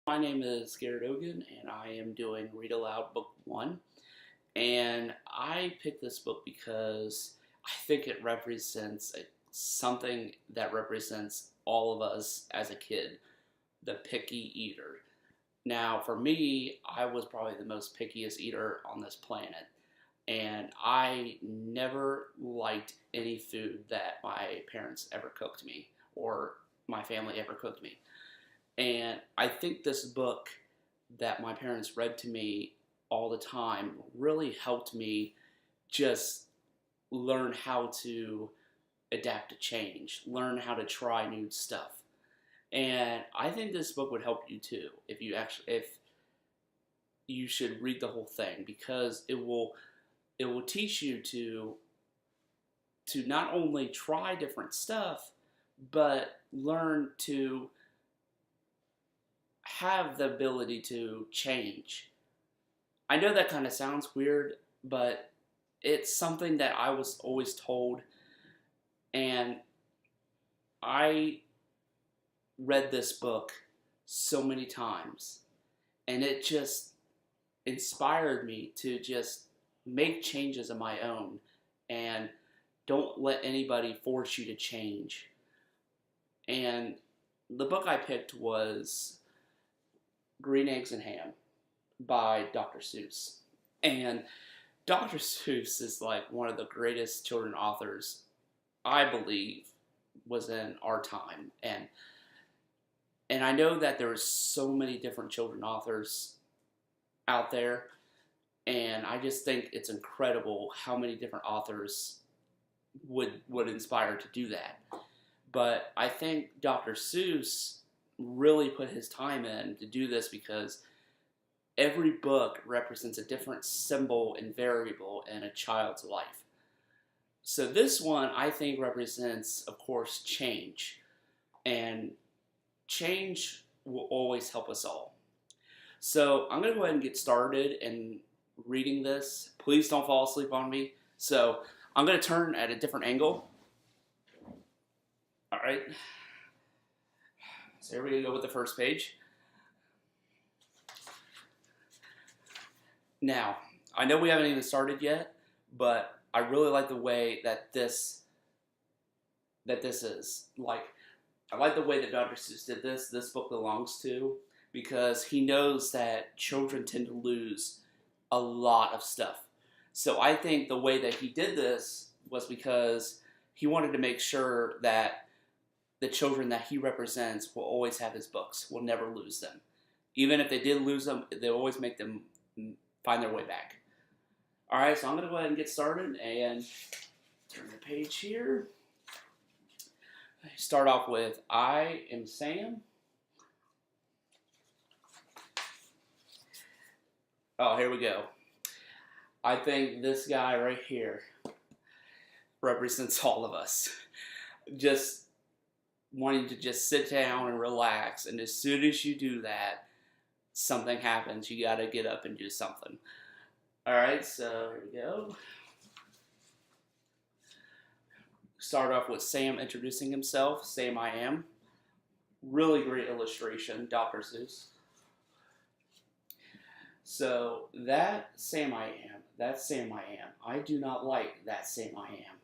My name is Garrett Ogan, and I am doing Read Aloud Book 1. And I picked this book because I think it represents something that represents all of us as a kid, the picky eater. Now, for me, I was probably the most pickiest eater on this planet. And I never liked any food that my parents ever cooked me or my family ever cooked me. And I think this book that my parents read to me all the time really helped me just learn how to adapt to change, learn how to try new stuff. And I think this book would help you too if you should read the whole thing because it will teach you to not only try different stuff but learn to have the ability to change. I know that kind of sounds weird, but it's something that I was always told, and I read this book so many times, and it just inspired me to just make changes of my own and don't let anybody force you to change. And the book I picked was Green Eggs and Ham by Dr. Seuss. And Dr. Seuss is like one of the greatest children authors I believe was in our time. And I know that there are so many different children authors out there, and I just think it's incredible how many different authors would inspire to do that. But I think Dr. Seuss really put his time in to do this because every book represents a different symbol and variable in a child's life. So this one, I think, represents, of course, change. And change will always help us all. So I'm going to go ahead and get started in reading this. Please don't fall asleep on me. So I'm going to turn at a different angle. All right. So here we go with the first page. Now, I know we haven't even started yet, but I really like the way that this is. I like the way that Dr. Seuss did this book belongs to, because he knows that children tend to lose a lot of stuff. So I think the way that he did this was because he wanted to make sure that the children that he represents will always have his books, will never lose them. Even if they did lose them, they always make them find their way back. Alright, so I'm going to go ahead and get started and turn the page here. Start off with, I am Sam. Oh, here we go. I think this guy right here represents all of us. Just wanting to just sit down and relax, and as soon as you do that, something happens. You gotta get up and do something. Alright, so here we go. Start off with Sam introducing himself. Sam I am. Really great illustration, Dr. Seuss. So, that Sam I am. That's Sam I am. I do not like that Sam I am.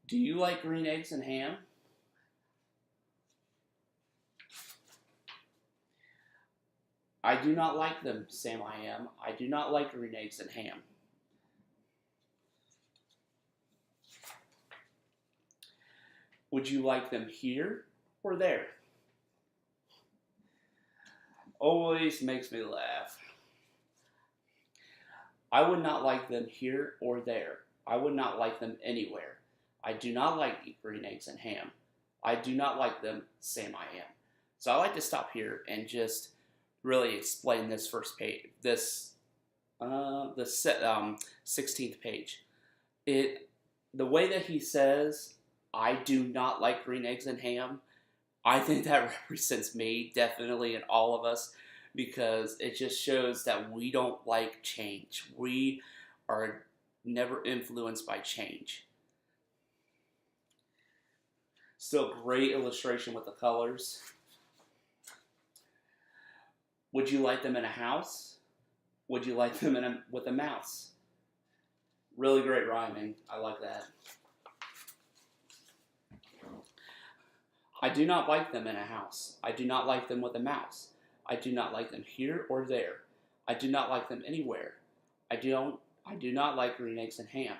Do you like green eggs and ham? I do not like them, Sam I am. I do not like green eggs and ham. Would you like them here or there? Always makes me laugh. I would not like them here or there. I would not like them anywhere. I do not like green eggs and ham. I do not like them, Sam I am. So I like to stop here and just really explain this first page, the 16th page. The way that he says, I do not like green eggs and ham, I think that represents me, definitely, and all of us, because it just shows that we don't like change. We are never influenced by change. Still great illustration with the colors. Would you like them in a house? Would you like them with a mouse? Really great rhyming. I like that. I do not like them in a house. I do not like them with a mouse. I do not like them here or there. I do not like them anywhere. I do not like green eggs and ham.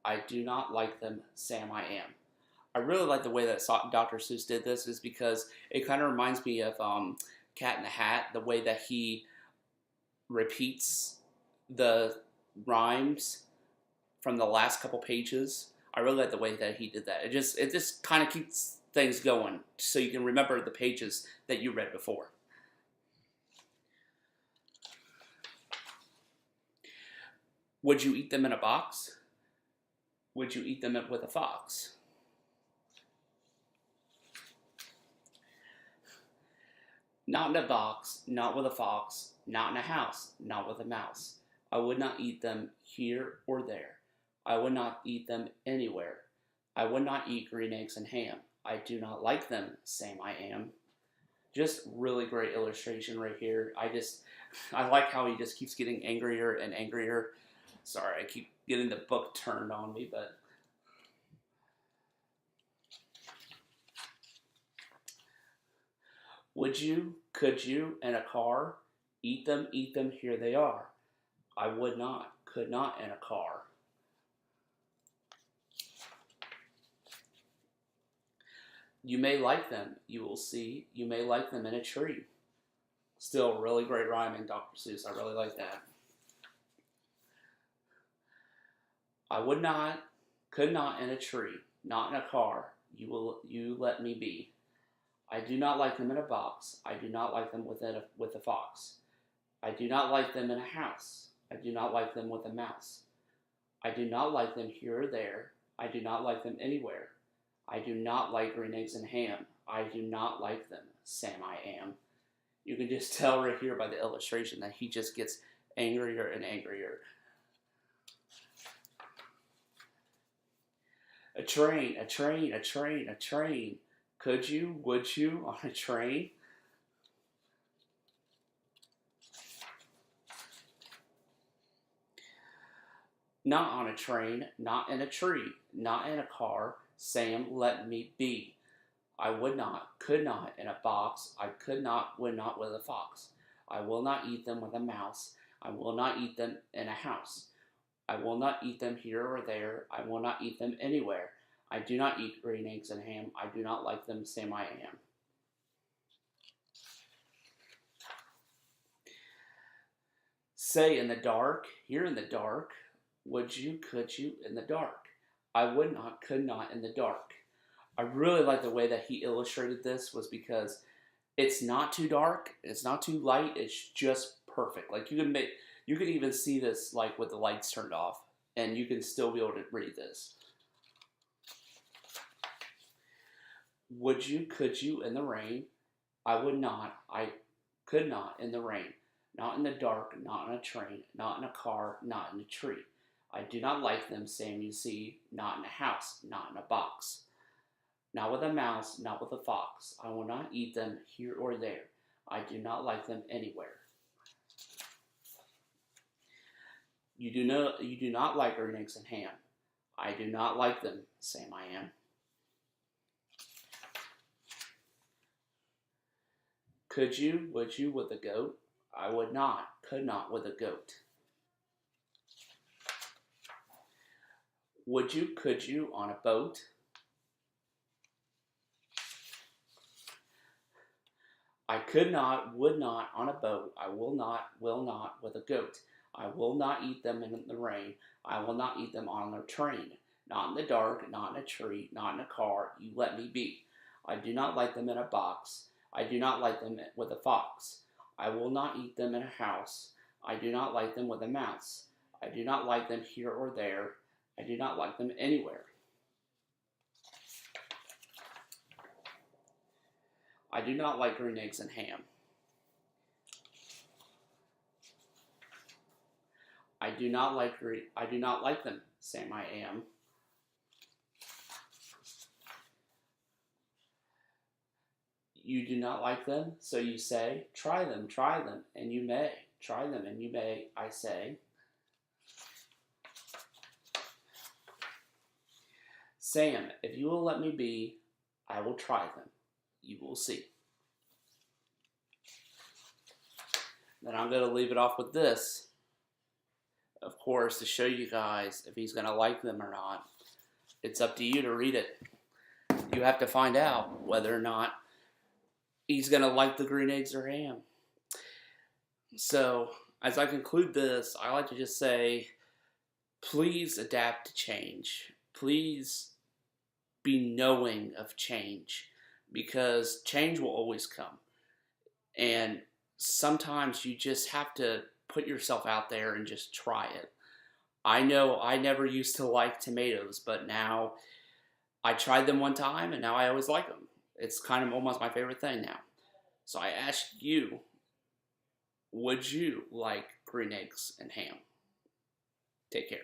I do not like them, Sam I am. I really like the way that Dr. Seuss did this, is because it kind of reminds me of Cat in the Hat, the way that he repeats the rhymes from the last couple pages. I really like the way that he did that. It just kind of keeps things going so you can remember the pages that you read before. Would you eat them in a box? Would you eat them with a fox? Not in a box, not with a fox, not in a house, not with a mouse. I would not eat them here or there. I would not eat them anywhere. I would not eat green eggs and ham. I do not like them, Sam I am. Just really great illustration right here. I like how he just keeps getting angrier and angrier. Sorry, I keep getting the book turned on me, but would you, could you, in a car, eat them, here they are. I would not, could not in a car. You may like them, you will see, you may like them in a tree. Still really great rhyming, Dr. Seuss, I really like that. I would not, could not in a tree, not in a car, you let me be. I do not like them in a box, I do not like them with a fox. I do not like them in a house, I do not like them with a mouse. I do not like them here or there, I do not like them anywhere. I do not like green eggs and ham. I do not like them, Sam I am. You can just tell right here by the illustration that he just gets angrier and angrier. A train, a train, a train, a train. Could you, would you, on a train? Not on a train, not in a tree, not in a car. Sam, let me be. I would not, could not in a box. I could not, would not with a fox. I will not eat them with a mouse. I will not eat them in a house. I will not eat them here or there. I will not eat them anywhere. I do not eat green eggs and ham. I do not like them, Sam I am. Say in the dark, here in the dark. Would you, could you, in the dark? I would not, could not in the dark. I really like the way that he illustrated this, was because it's not too dark, it's not too light, it's just perfect. Like you can even see this like with the lights turned off, and you can still be able to read this. Would you, could you in the rain? I would not, I could not in the rain. Not in the dark, not in a train, not in a car, not in a tree. I do not like them, Sam, you see, not in a house, not in a box. Not with a mouse, not with a fox. I will not eat them here or there. I do not like them anywhere. You do not like green eggs and ham. I do not like them, Sam I am. Could you, would you with a goat? I would not, could not with a goat. Would you, could you on a boat? I could not, would not on a boat. I will not with a goat. I will not eat them in the rain. I will not eat them on a train. Not in the dark, not in a tree, not in a car. You let me be. I do not like them in a box. I do not like them with a fox. I will not eat them in a house. I do not like them with a mouse. I do not like them here or there. I do not like them anywhere. I do not like green eggs and ham. I do not like them, Sam I am. you do not like them, so you say, try them, and you may. Try them, and you may, I say. Sam, if you will let me be, I will try them. You will see. Then I'm going to leave it off with this. Of course, to show you guys if he's going to like them or not. It's up to you to read it. You have to find out whether or not he's going to like the green eggs or ham. So, as I conclude this, I like to just say, please adapt to change. Please be knowing of change, because change will always come. And sometimes you just have to put yourself out there and just try it. I know I never used to like tomatoes, but now I tried them one time and now I always like them. It's kind of almost my favorite thing now. So I ask you, would you like green eggs and ham? Take care.